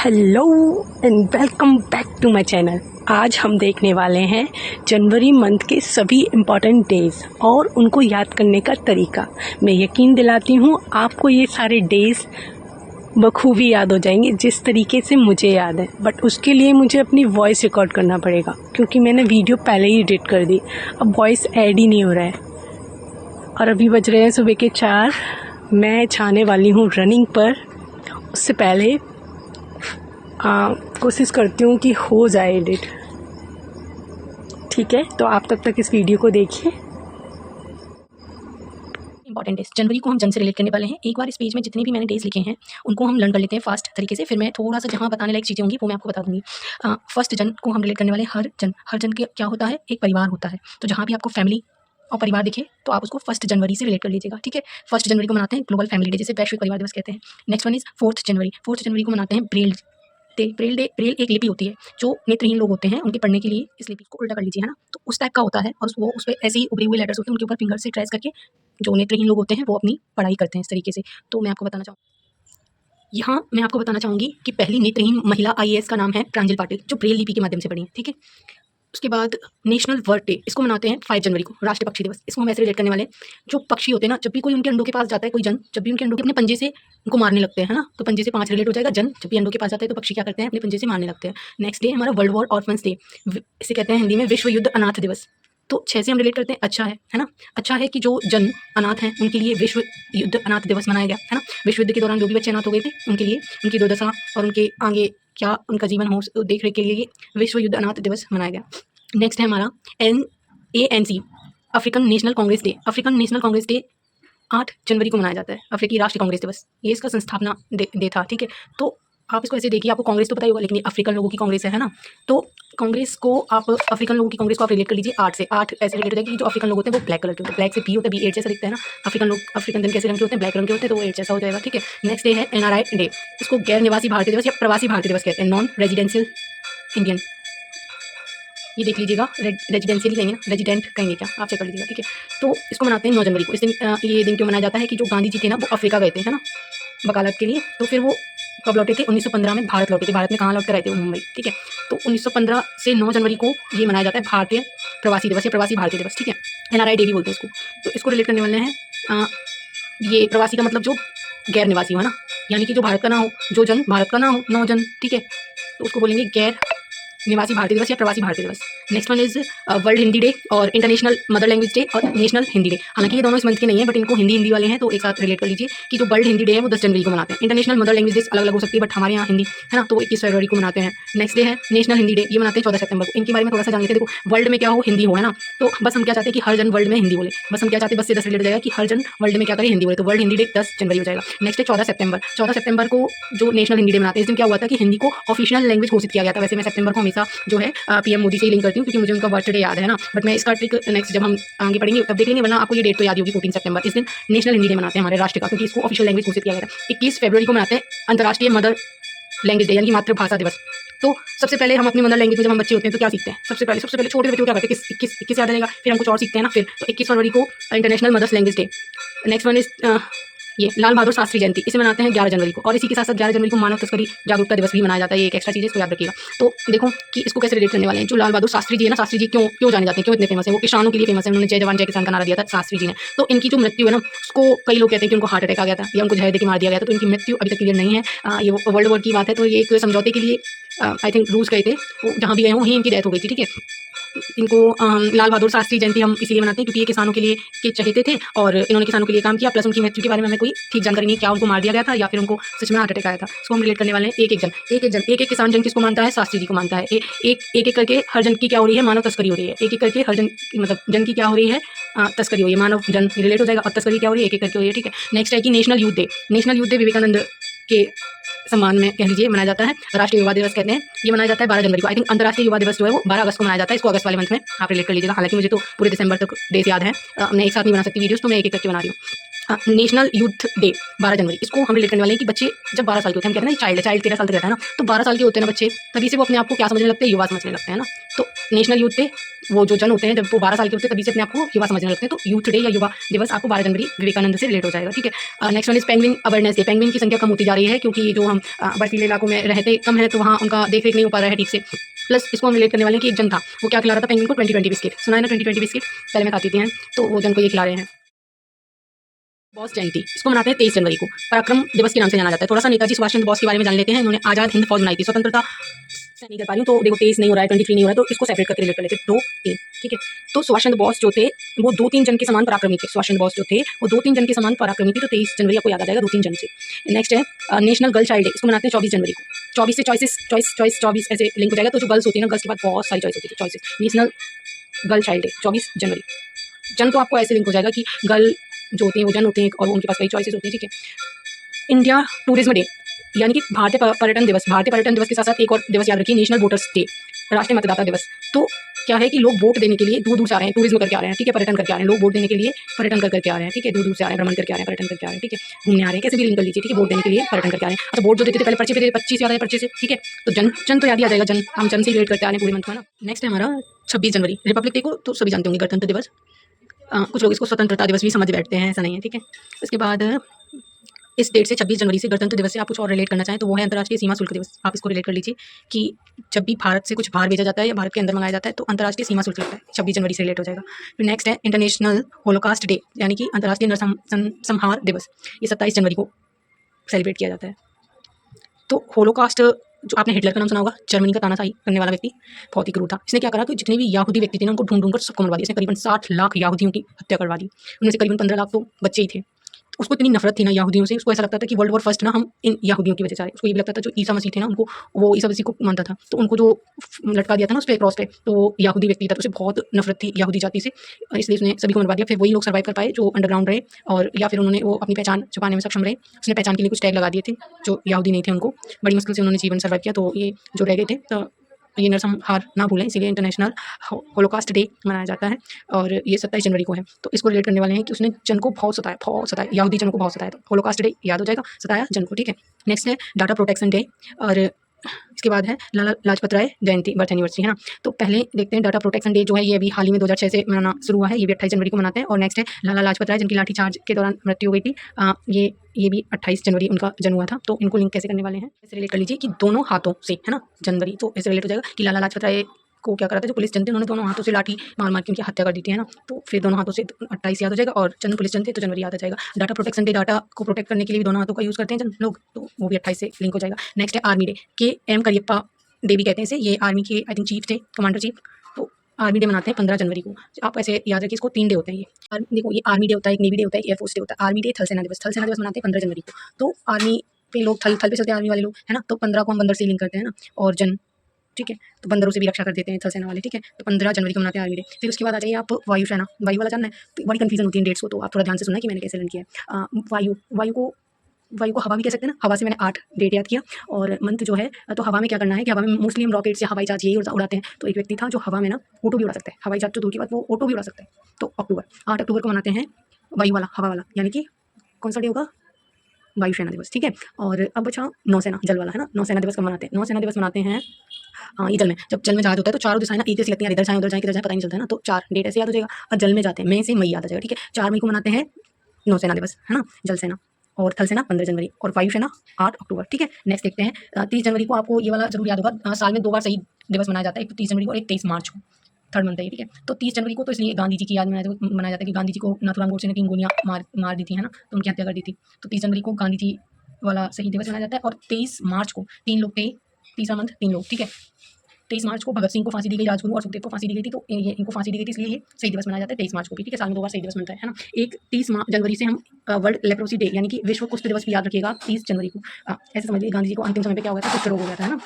Hello and welcome back to my channel. आज हम देखने वाले हैं जनवरी मंथ के सभी इम्पॉर्टेंट डेज़ और उनको याद करने का तरीका। मैं यकीन दिलाती हूँ आपको ये सारे डेज़ बखूबी याद हो जाएंगे जिस तरीके से मुझे याद है। बट उसके लिए मुझे अपनी वॉइस रिकॉर्ड करना पड़ेगा क्योंकि मैंने वीडियो पहले ही एडिट कर दी, अब वॉइस ऐड ही नहीं हो रहा है। और अभी बज रहे हैं सुबह के 4। मैं जाने वाली हूँ रनिंग पर। उससे पहले कोशिश करती हूँ कि हो जाए एडिट। ठीक है, तो आप तब तक इस वीडियो को देखिए। इंपॉर्टेंट डेज जनवरी को हम जन से रिलेट करने वाले हैं। एक बार इस पेज में जितने भी मैंने डेज लिखे हैं उनको हम लर्न कर लेते हैं फास्ट तरीके से। फिर मैं थोड़ा सा जहाँ बताने लायक चीज़ें होंगी वो मैं आपको बता दूंगी। फर्स्ट जन को हम रिलेट करने वाले हैं हर जन के क्या होता है, एक परिवार होता है। तो जहाँ भी आपको फैमिली और परिवार दिखे तो आप उसको 1 जनवरी से रिलेट कर लीजिएगा। ठीक है, 1 जनवरी को मनाते हैं ग्लोबल फैमिली डे, जिसे वैश्विक परिवार दिवस कहते हैं। नेक्स्ट वन इज 4 जनवरी। 4 जनवरी को मनाते हैं ब्रेल डे। ब्रेल एक लिपि होती है जो नेत्रहीन लोग होते हैं उनके पढ़ने के लिए इस लिपि को उल्टा कर लीजिए, है ना। तो उस टाइप का होता है और वो उस पर ऐसे ही उभरे हुए लेटर्स होते हैं, उनके ऊपर फिंगर से ट्रेस करके जो नेत्रहीन लोग होते हैं वो अपनी पढ़ाई करते हैं इस तरीके से। तो मैं आपको बताना चाहूँगी कि पहली नेत्रहीन महिला IAS का नाम है प्रांजल पाटिल, जो ब्रेल लिपि के माध्यम से पढ़ी है। ठीक है, उसके बाद नेशनल बर्ड डे, इसको मनाते हैं 5 जनवरी को, राष्ट्रीय पक्षी दिवस। इसको हम ऐसे रिलेट करने वाले हैं, जो पक्षी होते हैं ना, जब भी कोई उनके अंडों के पास जाता है, कोई जन जब भी उनके अंडों के अपने पंजे से उनको मारने लगते हैं, है ना। तो पंजे से 5 रिलेट हो जाएगा। जन जब भी अंडों के पास जाता है तो पक्षी क्या करते हैं, अपने पंजे से मारने लगते हैं। नेक्स्ट डे हमारा वर्ल्ड वॉर ऑर्फन्स डे, इसे कहते हैं हिंदी में विश्व युद्ध अनाथ दिवस। तो 6 से हम रिलेट करते हैं, अच्छा है ना। अच्छा है कि जो जन अनाथ हैं उनके लिए विश्व युद्ध अनाथ दिवस मनाया गया, है ना। विश्व युद्ध के दौरान जो भी बच्चे अनाथ हो गए थे उनके लिए उनकी दुर्दशा और उनके आगे क्या उनका जीवन हो देख रेख के लिए विश्व युद्ध अनाथ दिवस मनाया गया। नेक्स्ट है हमारा ANC African national Congress day. African national Congress day 8 जनवरी को मनाया जाता है, अफ्रीकी राष्ट्रीय कांग्रेस दिवस। ये इसका संस्थापना डे था। ठीक है, तो आप इसको ऐसे देखिए, आपको कांग्रेस तो पता ही होगा लेकिन ये अफ्रीकन लोगों की कांग्रेस है ना। तो कांग्रेस को आप अफ्रीकन लोगों की कांग्रेस को आप रिलेट कर लीजिए 8 से। 8 ऐसे रिलेट होता है कि जो अफ्रीकन लोग होते हैं वो ब्लैक कलर के होते हैं, ब्लैक से B होता है, B 8 जैसा दिखता है ना। अफ्रीकन जन कैसे रंग के होते हैं, ब्लैक रंग के होते हैं, तो वो 8 जैसा हो जाएगा। ठीक है, नेक्स्ट डे है NRI डे। इसको गैर निवासी भारतीय दिवस या प्रवासी भारतीय दिवस कहते हैं, नॉन रेजिडेंशियल इंडियन। ये देख लीजिएगा, रेजिडेंशियल कहेंगे ना, रेजिडेंट कहेंगे क्या, आप चेक कर लीजिएगा। ठीक है, तो इसको मनाते हैं 9 जनवरी को। इस दिन ये दिन क्यों मनाया जाता है कि जो गांधी जी थे ना वो अफ्रीका गए थे, है ना, वकालत के लिए। तो फिर वो कब लौटे थे, 1915 में भारत लौटे थे। भारत में कहाँ लौट कर रहे थे, मुंबई। ठीक है, तो 1915 से 9 जनवरी को ये मनाया जाता है भारतीय प्रवासी दिवस या प्रवासी भारतीय दिवस। ठीक है, NRI डे भी बोलते हैं इसको। तो इसको रिलेट करने वाले हैं, ये प्रवासी का मतलब जो गैर निवासी हो, है ना, यानी कि जो भारत का ना हो, जो जन भारत का ना हो, 9 जन। ठीक है, तो उसको बोलेंगे गैर निवासी भारतीय दिवस या प्रवासी भारतीय दिवस। Next one is world Hindi day और इंटरनेशनल मदर लैंग्वेज डे और नेशनल हिंदी डे। हालांकि ये दोनों इस मंथ के नहीं है बट इनको हिंदी वाले हैं तो एक साथ रिलेट कर लीजिए कि जो वर्ल्ड हिंदी डे है वो 10 जनवरी को मनाते हैं। इंटरनेशनल मदर लैंग्वेज डे अलग अलग हो सकती है बट हमारे यहाँ हिंदी, है ना, तो वो 21 फरवरी को मनाते हैं। नेक्स्ट डे है नेशनल हिंदी डे, ये मनाते हैं 14 सितंबर को। इनके बारे में थोड़ा सा जान लेते हैं। देखो, वर्ल्ड में क्या हो, हिंदी हो, है ना। तो बस हम क्या चाहते हैं कि हर जन वर्ल्ड में हिंदी बोले। बस हम क्या चाहते हैं, बस से 10 रिलेट हो जाएगा कि हर जन वर्ल्ड में क्या करे, हिंदी बोले। तो वर्ल्ड हिंदी डे 10 जनवरी हो जाएगा। नेक्स्ट है 14 सितंबर। 14 सितंबर को जो नेशनल हिंदी डे मनाते हैं, इस दिन क्या हुआ था कि हिंदी को ऑफिशियल लैंग्वेज घोषित किया गया था। वैसे मैं सितंबर को हमेशा जो है PM मोदी से ही लिंक करती हूँ क्योंकि मुझे उनका बर्थडे याद है ना। बट मैं इसका ट्रिक नेक्स्ट जब हम आगे पढ़ेंगे तब देख लेंगे, वरना आपको ये डेट तो याद होगी 14 सितंबर। इस दिन नेशनल हिंदी डे मनाते हैं हमारे राष्ट्र का, क्योंकि इसको ऑफिशियल लैंग्वेज घोषित किया गया था। 21 फरवरी को मनाते हैं अंतर्राष्ट्रीय मदर लैंग्वेज डे यानी कि मातृभाषा दिवस। तो सबसे पहले हम अपनी मदर लैंग्वेज में जब हम बच्चे होते हैं तो क्या सीखते हैं, सबसे पहले छोटे बच्चे को क्या करते हैं, 21 याद रहेगा, फिर हम कुछ और सीखते हैं ना। फिर तो 21 फरवरी को international mothers language day. Next one is ये लाल बहादुर शास्त्री जयंती, इसे मनाते हैं 11 जनवरी को। और इसी के साथ साथ 11 जनवरी को मानव तस्करी जागरूकता दिवस भी मनाया जाता है। ये एक एक्स्ट्रा चीज़ है, इसको याद रखिएगा। तो देखो कि इसको कैसे रिलेट करने वाले हैं। जो लाल बहादुर शास्त्री जी है ना, शास्त्री जी क्यों जाने जाते हैं, क्यों इतने फेमस है, वो किसानों के लिए फेमस है। उन्होंने जय जवान जय किसान का नारा दिया था शास्त्री जी ने। तो इनकी जो मृत्यु है ना, उसको कई लोग कहते हैं कि उनको हार्ट अटैक आ गया था या उनको जहर देकर मार दिया गया था। तो इनकी मृत्यु अभी तक क्लियर नहीं है। ये वर्ल्ड वॉर की बात है, तो ये एक समझौते के लिए आई थिंक रूस गए थे, वो जहाँ भी गए हों वहीं इनकी डेथ हो गई थी। ठीक है, इनको लाल बहादुर शास्त्री जयंती हम इसीलिए मनाते हैं क्योंकि ये किसानों के लिए के चहेते थे और इन्होंने किसानों के लिए काम किया। प्लस उनकी मृत्यु के बारे में हमें कोई ठीक जानकारी नहीं, क्या उनको मार दिया गया था या फिर उनको सच में हार्ट अटैक आया था। इसको हम रिलेट करने वाले हैं एक किसान जन किसको मानता है, शास्त्री जी को मानता है। एक करके हर जन की क्या हो रही है, मानव तस्करी हो रही है। एक करके हर जन मतलब जन की क्या हो रही है, तस्करी हो रही है। मानव जन रिलेट हो जाएगा और तस्करी क्या हो रही है, एक करके हो रही है। ठीक है, नेक्स्ट है कि national youth day. National youth day Vivekananda के सम्मान में कह लीजिए मनाया जाता है, राष्ट्रीय युवा दिवस कहते हैं। ये मनाया जाता है 12 जनवरी को। आई थिंक अंतर्राष्ट्रीय युवा दिवस जो है वो 12 अगस्त को मनाया जाता है। इसको अगस्त वाले मंथ में आप रिलेट कर लीजिएगा। हालांकि मुझे तो पूरे दिसंबर तक डेज याद है, मैं एक साथ नहीं बना सकती वीडियोस, तो मैं एक एक करके बना रही हूँ। नेशनल यूथ डे 12 जनवरी, इसको हम रिलेट करने वाले हैं कि बच्चे जब 12 साल के होते हैं, हम कहते हैं ना चाइल्ड 13 साल तक रहता है ना, तो 12 साल के होते हैं ना बच्चे, तभी से वो अपने आप को क्या समझने लगते हैं, युवा समझने लगते हैं ना। तो नेशनल यूथ डे, वो जो जन होते हैं जब वो 12 साल के होते हैं तभी से अपने आप को युवा समझने लगते हैं, तो यूथ डे या युवा दिवस आपको 12 जनवरी विवेकानंद से रिलेट हो जाएगा, ठीक है। Next one is penguin awareness day. Penguin की संख्या कम होती जा रही है क्योंकि जो हम बर्फीले इलाकों में रहते कम है, तो वहाँ उनका देख रेख नहीं हो पा रहा है ठीक से। प्लस इसको हम रिलेट करने वाले हैं कि एक जन था, वो क्या खिला रहा था पेंगुइन को, 2020 बिस्किट, सुना है ना 2020 बिस्किट, पहले मैं खाती थी, तो वो जन को ये खिला रहे हैं। बॉस जयंती, इसको मनाते हैं 23 जनवरी को, पराक्रम दिवस के नाम से जाना जाता है। थोड़ा सा नेताजी सुभाष चंद्र बोस के बारे में जान लेते हैं। उन्होंने आजाद हिंद फौज बनाई थी, स्वतंत्रता नहीं कर पा रही हूँ, तो देखो 23 नहीं हो रहा है, 23 नहीं हो रहा है, तो इसको सेपरेट करके रिलेट कर लेते हैं, 2 3, ठीक है। तो सुभाष चंद्र बोस जो थे वो 2-3 जन के समान पराक्रमी थे। सुभाष चंद्र बोस जो थे वो 2-3 जन के समान पराक्रमी थे, तो 23 जनवरी आपको याद आ जाएगा 2-3 जन से। नेक्स्ट है नेशनल गर्ल चाइल्ड डे, इसको मनाते हैं 24 जनवरी को। 24 से चॉइस 24 ऐसे लिंक हो जाएगा, तो जो गर्ल्स होती है ना, गर्ल्स के बाद बहुत सारी चॉइस होती है, choices. National girl child day 24 जनवरी। जन तो आपको ऐसे लिंक हो जाएगा कि गर्ल जो होती हैं वो जन होते हैं और उनके पास कई चॉइसेस होती हैं, ठीक है। इंडिया टूरिज्म डे, यानी कि भारतीय पर्यटन दिवस। भारतीय पर्यटन दिवस के साथ साथ एक और दिवस याद रखिए, नेशनल वोटर्स डे, राष्ट्रीय मतदाता दिवस। तो क्या है कि लोग वोट देने के लिए दूर दूर से आ रहे हैं, टूरिज्म करके आ रहे हैं, ठीक है, पर्यटन करके आ रहे हैं, लोग वोट देने के लिए पर्यटन करके आ रहे हैं, ठीक है, दूर दूर से आ रहे हैं, भ्रमण करके आ रहे हैं, पर्यटन करके आ रहे हैं, ठीक है, घूमने आ रहे हैं, कैसे भी लिंक कर लीजिए, ठीक है, वोट देने के लिए पर्यटन करके आ रहे हैं। अच्छा, वोट जो देते थे पहले पर्चे पे देते, 25 याद है पर्चे से, ठीक है, तो जन तो याद ही आ जाएगा, जन हम जन से रिलेट करते आ रहे हैं पूरे मंथ में ना। नेक्स्ट है हमारा 26 जनवरी, रिपब्लिक डे को तो सभी जानते होंगे, गणतंत्र दिवस। कुछ लोग इसको स्वतंत्रता दिवस भी समझ बैठते हैं, ऐसा नहीं है, ठीक है। उसके बाद इस डेट से 26 जनवरी से गणतंत्र दिवस से आप कुछ और रिलेट करना चाहें तो वो है अंतर्राष्ट्रीय सीमा शुल्क दिवस। आप इसको रिलेट कर लीजिए कि जब भी भारत से कुछ बाहर भेजा जाता है या भारत के अंदर मंगाया जाता है तो अंतर्राष्ट्रीय सीमा शुल्क लगता है, 26 जनवरी से रिलेट हो जाएगा। फिर नेक्स्ट है इंटरनेशनल होलोकास्ट डे, यानी कि अंतर्राष्ट्रीय नरसंहार दिवस, ये 27 जनवरी को सेलिब्रेट किया जाता है। तो होलोकास्ट, जो आपने हिटलर का नाम सुना होगा, जर्मनी का तानाशाही करने वाला व्यक्ति, बहुत ही क्रूर था। इसने क्या करा कि जितने भी यहूदी व्यक्ति थे ना उनको ढूंढ ढूंढ कर सबको मरवा दिया। इसने करीबन 60 लाख यहूदियों की हत्या करवा दी, उनमें से करीबन 15 लाख तो बच्चे ही थे। तो उसको इतनी नफरत थी ना यहूदियों से, उसको ऐसा लगता था कि वर्ल्ड वॉर फर्स्ट ना हम इन यहूदियों की वजह से आए। उसको ये भी लगता था जो ईसा मसीह थे ना, उनको वो ईसा मसीह को मानता था, तो उनको जो लटका दिया था ना उस पर क्रॉस पे, तो वो यहूदी व्यक्ति था, तो उसे बहुत नफरत थी यहूदी जाति से, इसलिए उसने सभी को मरवा दिया। फिर वही लोग सर्वाइव कर पाए जो अंडरग्राउंड रहे, और या फिर उन्होंने वो अपनी पहचान छुपाने में सक्षम रहे। उसने पहचान के लिए कुछ टैग लगा दिए थे, जो यहूदी नहीं थे उनको बड़ी मुश्किल से उन्होंने जीवन सर्वाइव किया। तो ये जो रह गए थे, तो ये नरसंहार ना भूलें, इसीलिए इंटरनेशनल होलोकास्ट डे मनाया जाता है, और ये 27 जनवरी को है। तो इसको रिलेट करने वाले हैं कि उसने जन को बहुत सताया, यहूदी जन को बहुत सताया, तो होलोकास्ट डे याद हो जाएगा, सताया जन को, ठीक है। नेक्स्ट है डाटा प्रोटेक्शन डे, और इसके बाद है लाला लाजपत राय जयंती, बर्थ एनिवर्सरी, है ना। तो पहले देखते हैं डाटा प्रोटेक्शन डे जो है, ये अभी हाल ही में 2006 से मनाना शुरू हुआ है, ये भी 28 जनवरी को मनाते हैं। और नेक्स्ट है लाला लाजपत राय, जिनकी लाठीचार्ज के दौरान मृत्यु हो गई थी, ये भी 28 जनवरी उनका जन्म हुआ था। तो इनको लिंक कैसे करने वाले हैं, ऐसे रिलेट कर लीजिए कि दोनों हाथों से, है ना, जनवरी, तो ऐसे रिलेट हो जाएगा कि लाला लाजपत राय को क्या करा था, जो पुलिस जन थे उन्होंने दोनों हाथों से लाठी मार मार के उनकी हत्या कर दी थी, है ना। तो फिर दोनों हाथों से 28 याद हो जाएगा, और जन पुलिस जन थे तो जनवरी याद आ जाएगा। डाटा प्रोटेक्शन डे, डाटा को प्रोटेक्ट करने के लिए भी दोनों हाथों का यूज़ करते हैं जन लोग, तो वो भी 28 से लिंक हो जाएगा। नेक्स्ट है आर्मी डे, के एम करियप्पा डे भी कहते हैं इसे, ये आर्मी के आई थिंक चीफ थे, कमांडर चीफ। तो आर्मी डे मनाते हैं 15 जनवरी को। आप ऐसे याद रखिए, इसको 3 डे होते हैं ये। देखो, ये आर्मी डे होता है, एक नेवी डे होता है, एक एयरफोर्स डे होता है। आर्मी डे थल सेना दिवस, मनाते हैं 15 जनवरी को। तो आर्मी पे लोग थल पे चलते हैं, आर्मी वाले लोग, है ना। तो 15 को हम बंदर से लिंक करते हैं ना, और जन, ठीक है, तो बंदरों से भी रक्षा कर देते हैं थल सेना वाले, ठीक है। तो 15 जनवरी को मनाते हैं आर्मी डे। फिर उसके बाद आ जाइए आप वायुसेना, वायु वाला जानना है, तो बड़ी कंफ्यूजन होती है डेट्स को, तो आप थोड़ा ध्यान से सुनना कि मैंने कैसे लिंक किया है। वायु को हवा भी कह सकते हैं ना, हवा से मैंने 8 डेट याद किया। और मंथ जो है, तो हवा में क्या करना है कि हवा में मोस्टली हम रॉकेट्स या हवाई जहाज यही उड़ाते हैं। तो एक व्यक्ति था जो हवा में ना ऑटो भी उड़ा सकता है, हवाई जहाज तो दूर की बात, वो ऑटो भी उड़ा सकता है। तो 8 अक्टूबर को मनाते हैं वायु वाला, हवा वाला, यानी कि कौन सा डे होगा, वायुसेना दिवस, ठीक है। और अब अच्छा नौसेना, जल वाला, है ना। नौसेना दिवस कब मनाते हैं, नौसेना दिवस मनाते हैं ये जल में, जब जल में जहाज होता है तो चारों दिशाएं ना एक जैसी लगती हैं, इधर जाए उधर जाए किधर जाए पता नहीं चलता है ना। तो 4 डेट ऐसे याद हो जाएगा, और जल में जाते हैं, मई से मई याद आ जाएगा, ठीक है। 4 मई को मनाते हैं नौसेना दिवस, है ना। जल सेना और थल सेना 15 जनवरी, और वायुसेना 8 अक्टूबर, ठीक है। नेक्स्ट देखते हैं 30 जनवरी को, आपको ये वाला जरूर याद होगा, साल में 2 बार शहीद दिवस मनाया जाता है, एक तो 30 जनवरी को और एक 23 मार्च को, 3rd मंथ है, ठीक है। तो 30 जनवरी को तो इसलिए गांधी जी की याद में मनाया जाता है कि गांधी जी को नाथूराम गोडसे ने 3 गोलियां मार दी थी, है ना, तो उनकी हत्या कर दी थी। तो 30 जनवरी को गांधी जी वाला शहीद दिवस मनाया जाता है। और 23 मार्च को 3 लोग थे, तीसरा मंथ 3 लोग, ठीक है। 23 मार्च को भगत सिंह को फांसी दी गई, राजगुरु और सुखदेव को फांसी दी गई थी, तो ये इनको फांसी दी गई थी, इसलिए ये शहीद दिवस मनाया जाता है 23 मार्च को भी, ठीक है। साल में 2 बार शहीद दिवस मिलता है ना। एक 30 जनवरी से हम वर्ल्ड लेप्रोसी डे, यानी कि विश्व कुष्ठ दिवस भी याद रखिएगा 30 जनवरी को। ऐसे समझ लीजिए गांधी जी को अंतिम समय पे क्या हो गया था, कुष्ठ रोग हो गया था, है ना।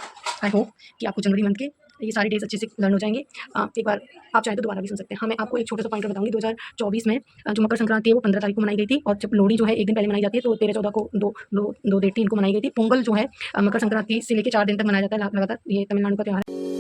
आई होप कि आपको जनवरी मंथ के ये सारे डेज अच्छे से लर्न हो जाएंगे। एक बार आप चाहें तो दोबारा भी सुन सकते हैं। हाँ, मैं आपको एक छोटा सा पॉइंट बताऊंगी, 2024 में जो मकर संक्रांति है वो 15 तारीख को मनाई गई थी, और जब लोहड़ी जो है एक दिन पहले मनाई जाती है, तो 13-14 को दो डेट थी, इनको मनाई गई थी। पोंगल जो है मकर संक्रांति से लेकर 4 दिन तक मनाया जाता है लगातार, ये तमिलनाडु का त्यौहार है।